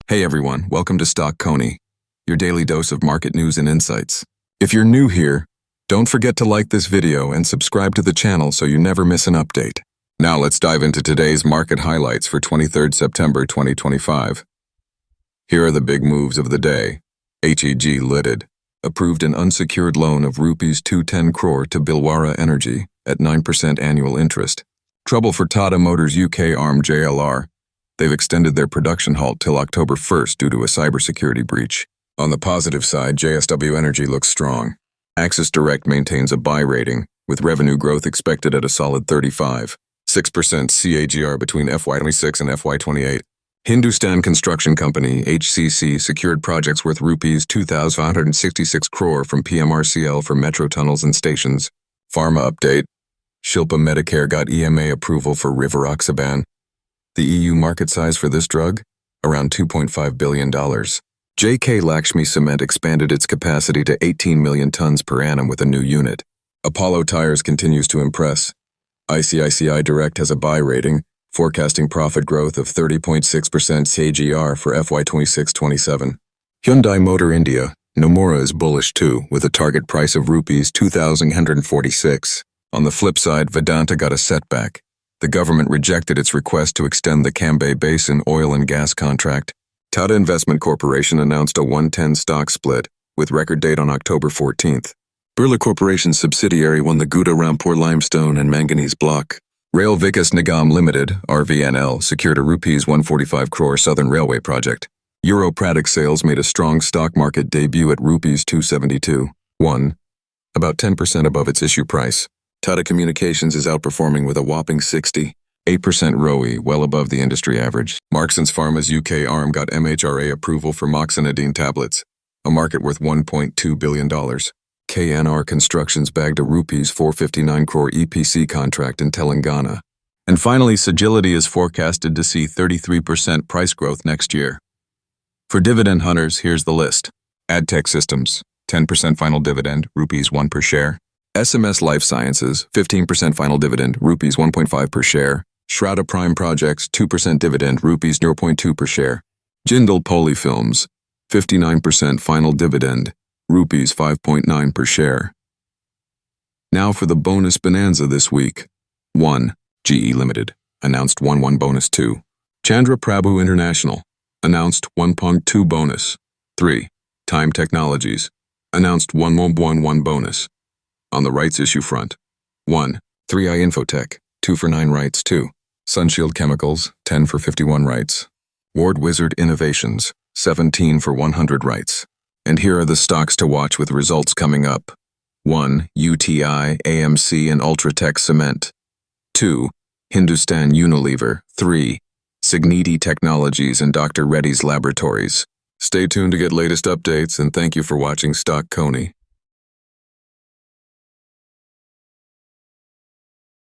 Hey everyone, welcome to Stock Coney, your daily dose of market news and insights. If you're new here, don't forget to like this video and subscribe to the channel so you never miss an update. Now let's dive into today's market highlights for 23rd September 2025. Here are the big moves of the day. HEG Limited approved an unsecured loan of Rs 210 crore to JSW Energy at 9% annual interest. Trouble for Tata Motors UK arm JLR. They've extended their production halt till October 1st due to a cybersecurity breach. On the positive side, JSW Energy looks strong. Axis Direct maintains a buy rating, with revenue growth expected at a solid 35.6% CAGR between FY26 and FY28. Hindustan Construction Company, HCC, secured projects worth Rs 2,566 crore from PMRCL for metro tunnels and stations. Pharma update. Shilpa Medicare got EMA approval for rivaroxaban. The EU market size for this drug? Around $2.5 billion. JK Lakshmi Cement expanded its capacity to 18 million tons per annum with a new unit. Apollo Tyres continues to impress. ICICI Direct has a buy rating, forecasting profit growth of 30.6% CAGR for FY26-27. Hyundai Motor India, Nomura is bullish too, with a target price of Rs 2,146. On the flip side, Vedanta got a setback. The government rejected its request to extend the Cambay basin oil and gas contract. Tata Investment Corporation announced a 1:10 stock split, with record date on October 14th. Birla Corporation's subsidiary won the Gouda Rampur limestone and manganese block. Rail Vikas Nigam Limited, RVNL, secured a Rs 145 crore Southern Railway project. Euro product sales made a strong stock market debut at Rs 272.1, about 10% above its issue price. Tata Communications is outperforming with a whopping 68% ROE, well above the industry average. Marksans Pharma's UK arm got MHRA approval for moxonidine tablets, a market worth $1.2 billion. KNR Constructions bagged a Rs 459 crore EPC contract in Telangana. And finally, Sagility is forecasted to see 33% price growth next year. For dividend hunters, here's the list. AdTech Systems, 10% final dividend, Rs 1 per share. SMS Life Sciences, 15% final dividend, Rs 1.5 per share. Shraddha Prime Projects, 2% dividend, Rs 0.2 per share. Jindal Polyfilms, 59% final dividend, Rs 5.9 per share. Now for the bonus bonanza this week. 1. GE Limited, announced 1-1 bonus 2. Chandra Prabhu International, announced 1.2 bonus. 3. Time Technologies, announced 1.11 bonus. On the rights issue front, 1. 3i Infotech, 2 for 9 rights. 2. Sunshield Chemicals, 10 for 51 rights. Ward Wizard Innovations, 17 for 100 rights. And here are the stocks to watch with results coming up. 1. UTI, AMC and UltraTech Cement. 2. Hindustan Unilever. 3. Signiti Technologies and Dr. Reddy's Laboratories. Stay tuned to get latest updates and thank you for watching Stock Coney.